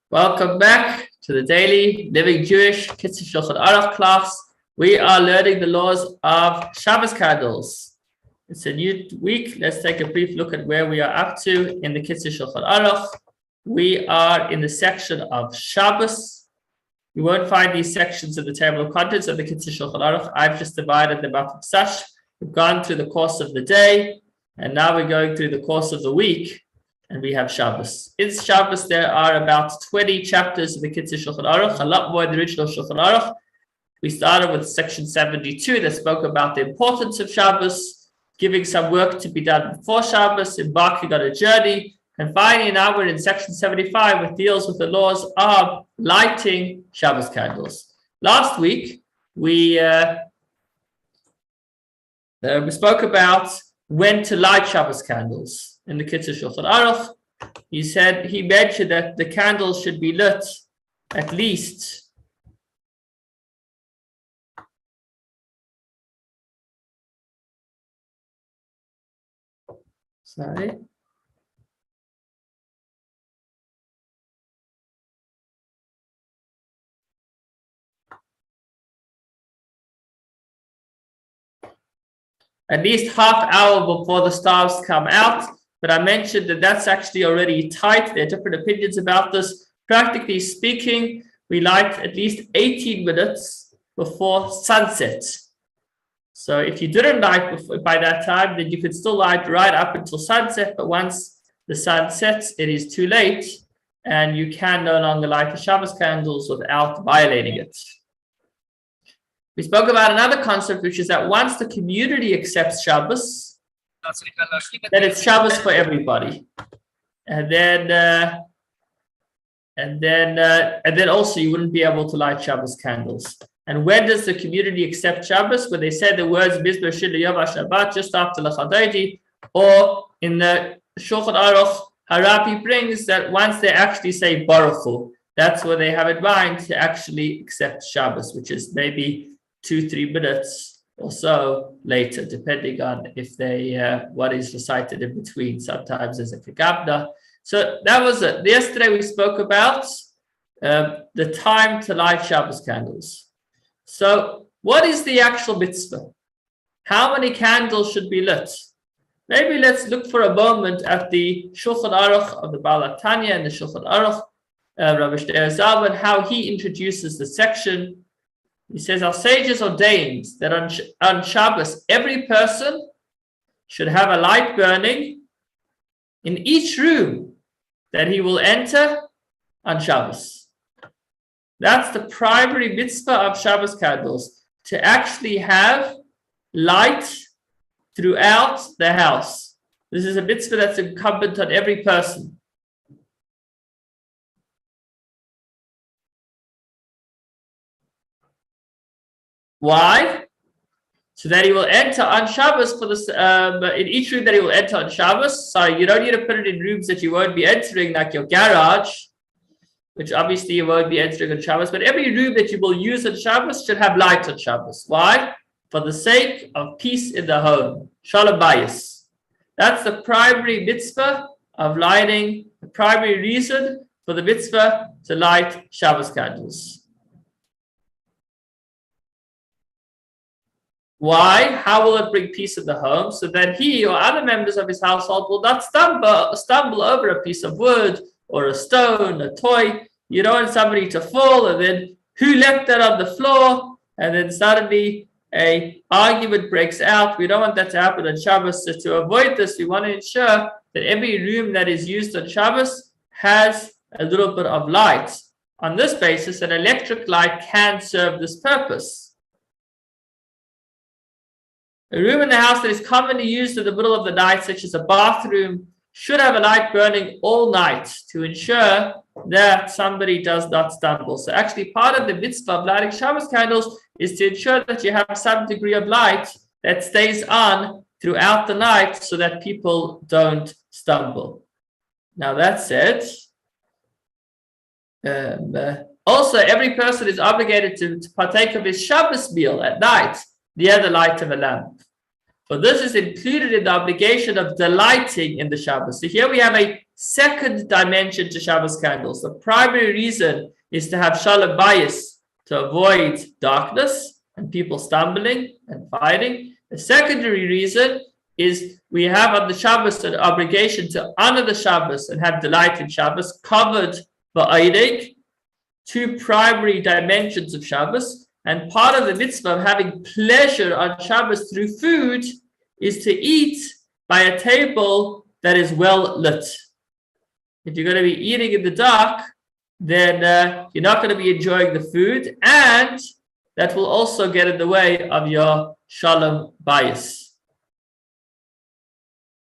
Welcome back to the daily Living Jewish Kitzur Shulchan Aruch class. We are learning the laws of Shabbos candles. It's a new week. Let's take a brief look at where we are up to in the Kitzur Shulchan Aruch. We are in the section of Shabbos. You won't find these sections in the table of contents of the Kitzur Shulchan Aruch. I've just divided them up as such. We've gone through the course of the day, and now we're going through the course of the week. And we have Shabbos. In Shabbos, there are about 20 chapters of the Kitzur Shulchan Aruch, a lot more than the original Shulchan Aruch. We started with section 72 that spoke about the importance of Shabbos, giving some work to be done before Shabbos, embarking on a journey. And finally, now we're in section 75, which deals with the laws of lighting Shabbos candles. Last week, we spoke about when to light Shabbos candles. In the Kitzur Shulchan Aruch, he mentioned that the candles should be lit at least at least half hour before the stars come out. But I mentioned that that's actually already tight. There are different opinions about this. Practically speaking, we light at least 18 minutes before sunset. So if you didn't light by that time, then you could still light right up until sunset. But once the sun sets, it is too late, and you can no longer light the Shabbos candles without violating it. We spoke about another concept, which is that once the community accepts Shabbos, then it's Shabbos for everybody, and then also you wouldn't be able to light Shabbos candles. And when does the community accept Shabbos? When they say the words Mizbeach Shir Yom HaShabbat just after L'Chadaydi, or in the Shulchan Aruch, Harapi brings that once they actually say Baruch Hu, that's when they have in mind to actually accept Shabbos, which is maybe 2-3 minutes or so later, depending on if they what is recited in between. Sometimes there's a kegabna. So that was it. Yesterday we spoke about the time to light Shabbos candles. So what is the actual mitzvah? How many candles should be lit? Maybe let's look for a moment at the Shulchan Aruch of the Baal HaTanya and the Shulchan Aruch, Rabbi Shneur Zalman, how he introduces the section. He says, our sages ordained that on Shabbos, every person should have a light burning in each room that he will enter on Shabbos. That's the primary mitzvah of Shabbos candles, to actually have light throughout the house. This is a mitzvah that's incumbent on every person. Why? So that he will enter on Shabbos for this in each room that he will enter on Shabbos. Sorry, you don't need to put it in rooms that you won't be entering, like your garage, which obviously you won't be entering on Shabbos. But every room that you will use on Shabbos should have light on Shabbos. Why? For the sake of peace in the home. Shalom bayis. That's the primary mitzvah of lighting. The primary reason for the mitzvah to light Shabbos candles. Why? How will it bring peace in the home? So that he or other members of his household will not stumble over a piece of wood or a stone, a toy. You don't want somebody to fall and then who left that on the floor? And then suddenly an argument breaks out. We don't want that to happen on Shabbos. So to avoid this, we want to ensure that every room that is used on Shabbos has a little bit of light. On this basis, an electric light can serve this purpose. A room in the house that is commonly used in the middle of the night, such as a bathroom, should have a light burning all night to ensure that somebody does not stumble. So actually part of the mitzvah of lighting Shabbos candles is to ensure that you have some degree of light that stays on throughout the night so that people don't stumble. Now that said, also every person is obligated to partake of his Shabbos meal at night near the light of a lamp. For this is included in the obligation of delighting in the Shabbos. So here we have a second dimension to Shabbos candles. The primary reason is to have shalom bayis, to avoid darkness and people stumbling and fighting. The secondary reason is we have on the Shabbos an obligation to honor the Shabbos and have delight in Shabbos, covered by two primary dimensions of Shabbos. And part of the mitzvah of having pleasure on Shabbos through food is to eat by a table that is well lit. If you're going to be eating in the dark, then you're not going to be enjoying the food, and that will also get in the way of your shalom bayis.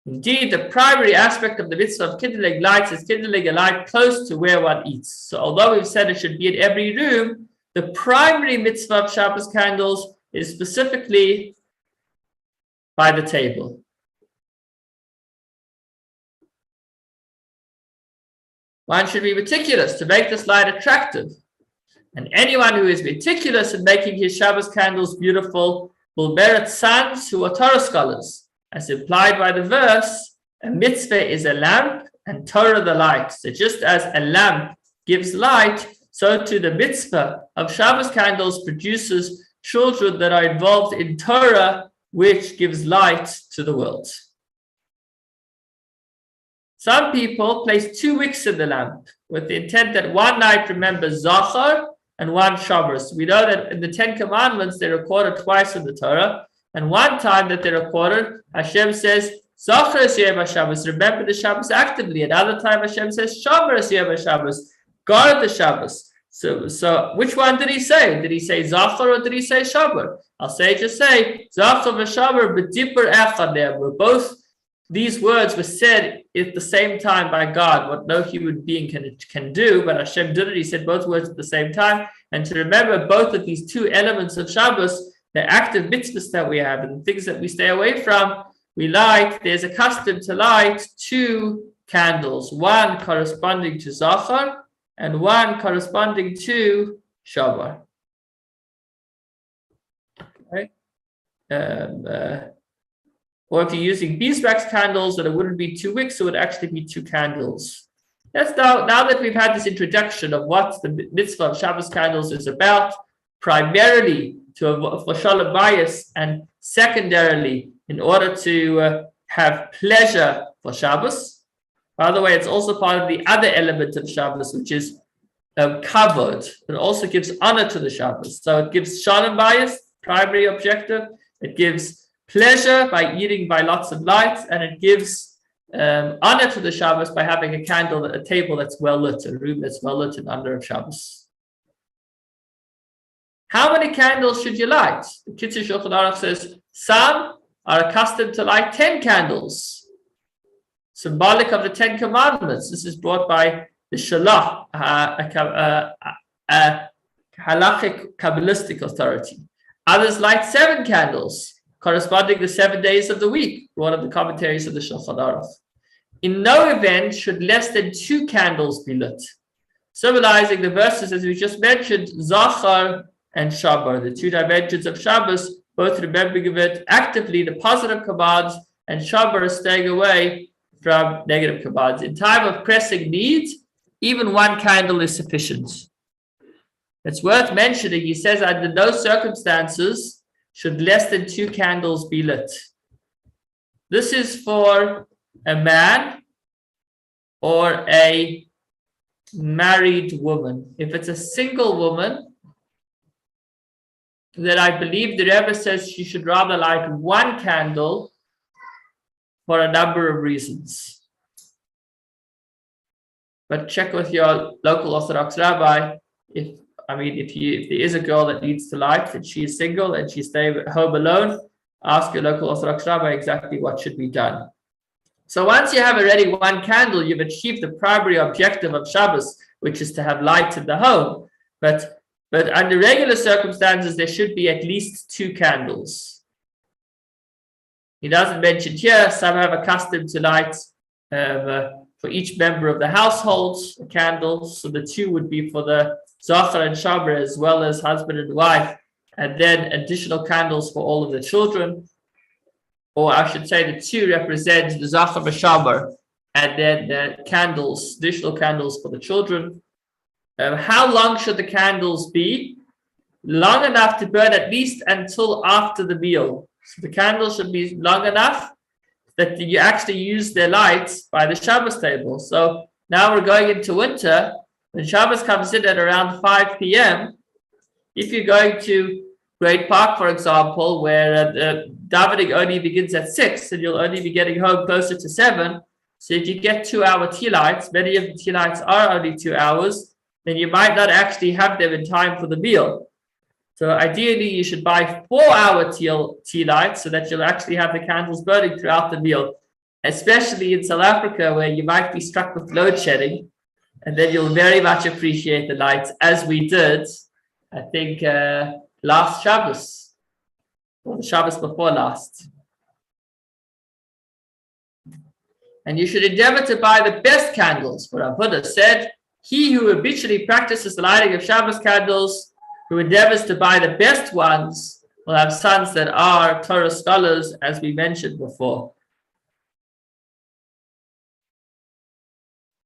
Indeed, the primary aspect of the mitzvah of kindling lights is kindling a light close to where one eats. So although we've said it should be in every room, the primary mitzvah of Shabbos candles is specifically by the table. One should be meticulous to make this light attractive. And anyone who is meticulous in making his Shabbos candles beautiful will merit sons who are Torah scholars. As implied by the verse, a mitzvah is a lamp and Torah the light. So just as a lamp gives light, so too the mitzvah of Shabbos candles produces children that are involved in Torah, which gives light to the world. Some people place 2 wicks in the lamp with the intent that one night remembers Zachar and one Shabbos. We know that in the 10 Commandments, they're recorded twice in the Torah. And one time that they're recorded, Hashem says, Zachar es Yom HaShabbos, remember the Shabbos actively. Another time Hashem says, Shabbos es Yom HaShabbos, guard the Shabbos. So which one did he say? Did he say Zachar or did he say Shabbos? I'll just say, Zachar v'Shabbos b'dibur echad, where both these words were said at the same time by God, what no human being can do, but Hashem did it. He said both words at the same time. And to remember both of these two elements of Shabbos, the active mitzvahs that we have and the things that we stay away from, there's a custom to light 2 candles, one corresponding to Zachar and one corresponding to Shabbos. Okay. Or if you're using beeswax candles, then it wouldn't be 2 wicks, it would actually be 2 candles. That's now that we've had this introduction of what the mitzvah of Shabbos candles is about, primarily for shalom bayis, and secondarily in order to have pleasure for Shabbos. By the way, it's also part of the other element of Shabbos, which is kavod. It also gives honor to the Shabbos. So it gives shalom bayis, primary objective. It gives pleasure by eating by lots of lights, and it gives honor to the Shabbos by having a table that's well lit, a room that's well lit in honor of Shabbos. How many candles should you light? The Kitzur Shulchan Aruch says some are accustomed to light 10 candles, symbolic of the 10 Commandments. This is brought by the Shalach, a halachic Kabbalistic authority. Others light 7 candles, corresponding to 7 days of the week, one of the commentaries of the Shulchan Aruch. In no event should less than 2 candles be lit, symbolizing the verses as we just mentioned, Zachar and Shabbos, the 2 dimensions of Shabbos, both remembering of it actively, the positive commands, and Shabbos staying away from negative commands. In time of pressing needs, even 1 candle is sufficient. It's worth mentioning, he says, under no circumstances should less than 2 candles be lit. This is for a man or a married woman. If it's a single woman, then I believe the Rebbe says she should rather light 1 candle for a number of reasons. But check with your local Orthodox rabbi if there is a girl that needs to light and she is single and she's staying at home alone, ask your local Orthodox rabbi exactly what should be done. So once you have already 1 candle, you've achieved the primary objective of Shabbos, which is to have light in the home. But under regular circumstances, there should be at least 2 candles. He doesn't mention here, some have accustomed to light for each member of the household a candle. So the 2 would be for the Zachar and Shabbos, as well as husband and wife, and then additional candles for all of the children. Or I should say the 2 represent the Zachar and Shabbos, and then the candles, additional candles for the children. How long should the candles be? Long enough to burn at least until after the meal. So the candles should be long enough that you actually use their lights by the Shabbos table. So now we're going into winter. When Shabbos comes in at around 5 p.m., if you're going to Great Park, for example, where the davening only begins at 6 and you'll only be getting home closer to 7, so if you get 2-hour tea lights, many of the tea lights are only 2 hours, then you might not actually have them in time for the meal. So ideally, you should buy 4-hour tea lights so that you'll actually have the candles burning throughout the meal, especially in South Africa where you might be struck with load shedding, and then you'll very much appreciate the lights, as we did, I think, last Shabbos, or the Shabbos before last. And you should endeavor to buy the best candles, for our Buddha said, he who habitually practices the lighting of Shabbos candles, who endeavors to buy the best ones, will have sons that are Torah scholars, as we mentioned before.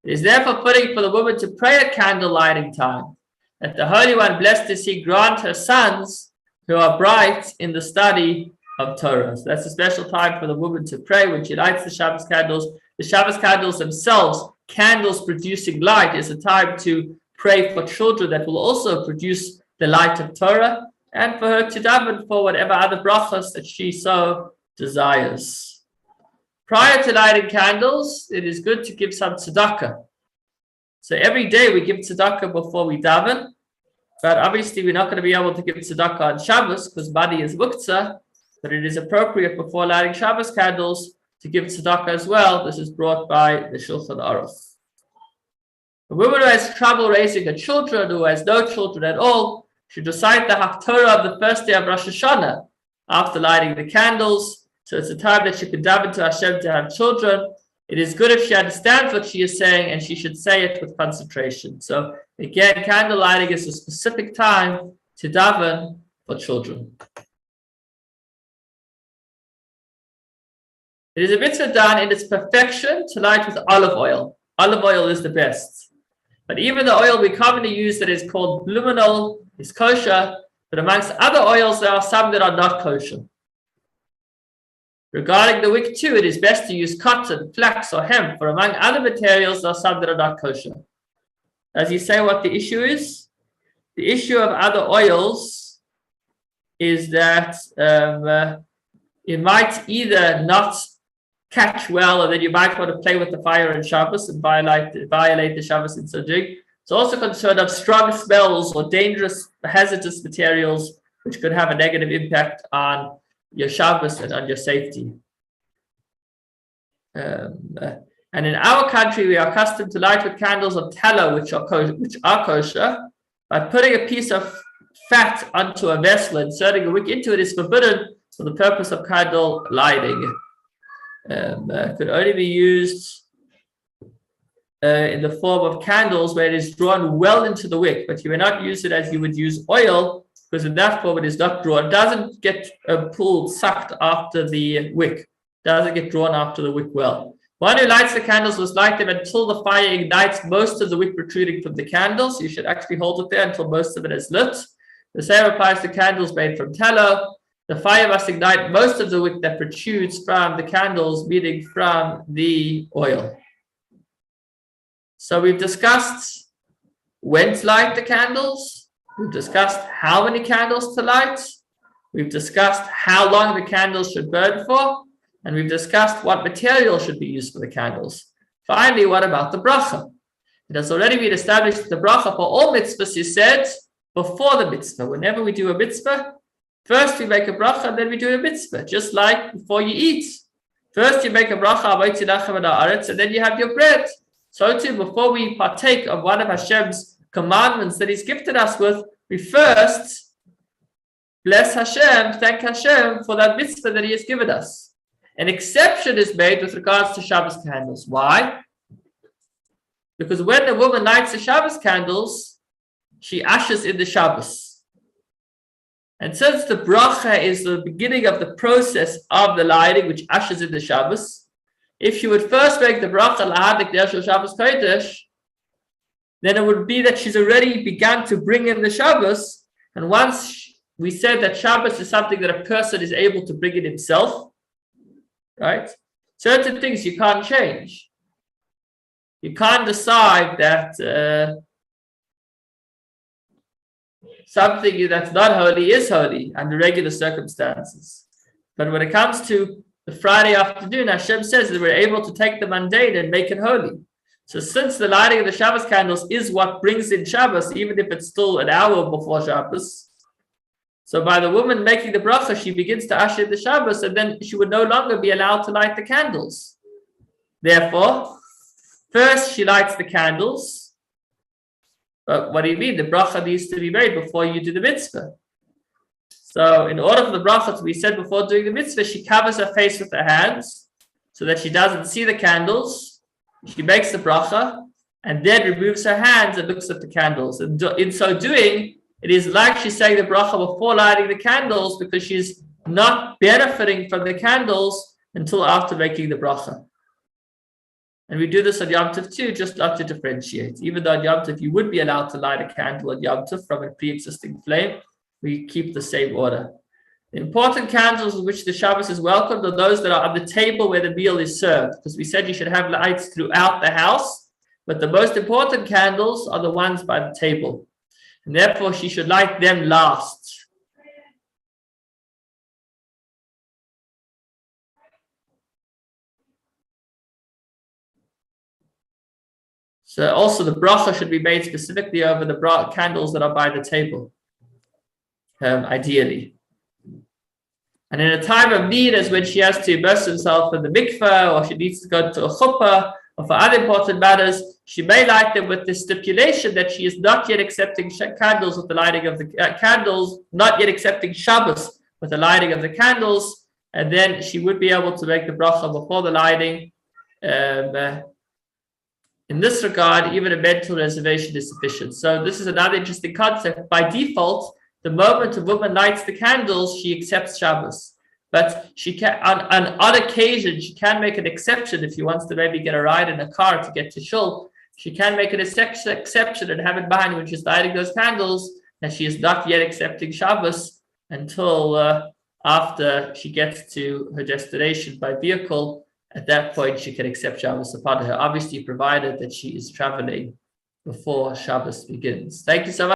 It is therefore fitting for the woman to pray at candle lighting time, that the Holy One, blessed is He, grant her sons who are bright in the study of Torah. So that's a special time for the woman to pray when she lights the Shabbos candles. The Shabbos candles themselves, candles producing light, is a time to pray for children that will also produce the light of Torah, and for her to daven for whatever other brachas that she so desires. Prior to lighting candles, it is good to give some tzedakah. So every day we give tzedakah before we daven, but obviously we're not going to be able to give tzedakah on Shabbos because money is muktzah, but it is appropriate before lighting Shabbos candles to give tzedakah as well. This is brought by the Shulchan Aruch. A woman who has trouble raising her children, who has no children at all, should recite the Haftorah of the first day of Rosh Hashanah after lighting the candles. So it's a time that she can daven to Hashem to have children. It is good if she understands what she is saying, and she should say it with concentration. So again, candle lighting is a specific time to daven for children. It is a mitzvah done in its perfection to light with olive oil. Olive oil is the best. But even the oil we commonly use that is called luminol is kosher, but amongst other oils, there are some that are not kosher. Regarding the wick too, it is best to use cotton, flax, or hemp, for among other materials, there are some that are not kosher. Does he say what the issue is? The issue of other oils is that it might either not catch well, or then you might want to play with the fire in Shabbos and violate the Shabbos in so doing. It's also concerned of strong smells or dangerous, hazardous materials, which could have a negative impact on your Shabbos and on your safety. And in our country, we are accustomed to light with candles of tallow, which are kosher. By putting a piece of fat onto a vessel, inserting a wick into it is forbidden for the purpose of candle lighting. Could only be used in the form of candles where it is drawn well into the wick, but you may not use it as you would use oil, because in that form it is not drawn. It doesn't get pulled, sucked after the wick. Doesn't get drawn after the wick well. One who lights the candles must light them until the fire ignites most of the wick protruding from the candles. You should actually hold it there until most of it is lit. The same applies to candles made from tallow. The fire must ignite most of the wick that protrudes from the candles, meaning from the oil. So we've discussed when to light the candles. We've discussed how many candles to light. We've discussed how long the candles should burn for. And we've discussed what material should be used for the candles. Finally, what about the bracha? It has already been established that the bracha for all mitzvahs is said before the mitzvah. Whenever we do a mitzvah, first we make a bracha and then we do a mitzvah, just like before you eat. First you make a bracha and then you have your bread. So too, before we partake of one of Hashem's commandments that He's gifted us with, we first bless Hashem, thank Hashem for that mitzvah that He has given us. An exception is made with regards to Shabbos candles. Why? Because when the woman lights the Shabbos candles, she ushers in the Shabbos. And since the bracha is the beginning of the process of the lighting, which ushers in the Shabbos, if she would first make the bracha lahadlik dershel Shabbos Kodesh, then it would be that she's already begun to bring in the Shabbos. And once we said that Shabbos is something that a person is able to bring in himself, right? Certain things you can't change. You can't decide that something that's not holy is holy under regular circumstances. But when it comes to the Friday afternoon, Hashem says that we're able to take the mundane and make it holy. So since the lighting of the Shabbos candles is what brings in Shabbos, even if it's still an hour before Shabbos, so by the woman making the bracha, she begins to usher the Shabbos, and then she would no longer be allowed to light the candles. Therefore, first she lights the candles. But what do you mean? The bracha needs to be made before you do the mitzvah. So in order for the bracha to be said before doing the mitzvah, she covers her face with her hands so that she doesn't see the candles. She makes the bracha and then removes her hands and looks at the candles. And in so doing, it is like she's saying the bracha before lighting the candles, because she's not benefiting from the candles until after making the bracha. And we do this on Yom Tov too, just not to differentiate. Even though on Yom Tov you would be allowed to light a candle on Yom Tov from a pre-existing flame, we keep the same order. The important candles in which the Shabbos is welcomed are those that are on the table where the meal is served, because we said you should have lights throughout the house, but the most important candles are the ones by the table. And therefore she should light them last. So also the bracha should be made specifically over the candles that are by the table, ideally. And in a time of need, as when she has to immerse herself in the mikveh, or she needs to go to a chuppah, or for other important matters, she may light them with the stipulation that she is not yet accepting candles with the lighting of the candles, not yet accepting Shabbos with the lighting of the candles, and then she would be able to make the bracha before the lighting. In this regard, even a mental reservation is sufficient. So this is another interesting concept. By default, the moment a woman lights the candles, she accepts Shabbos. But she can, on odd occasion, she can make an exception if she wants to maybe get a ride in a car to get to shul. She can make an exception and have it behind when she's lighting those candles, that she is not yet accepting Shabbos until after she gets to her destination by vehicle. At that point, she can accept Shabbos upon her, obviously provided that she is traveling before Shabbos begins. Thank you so much.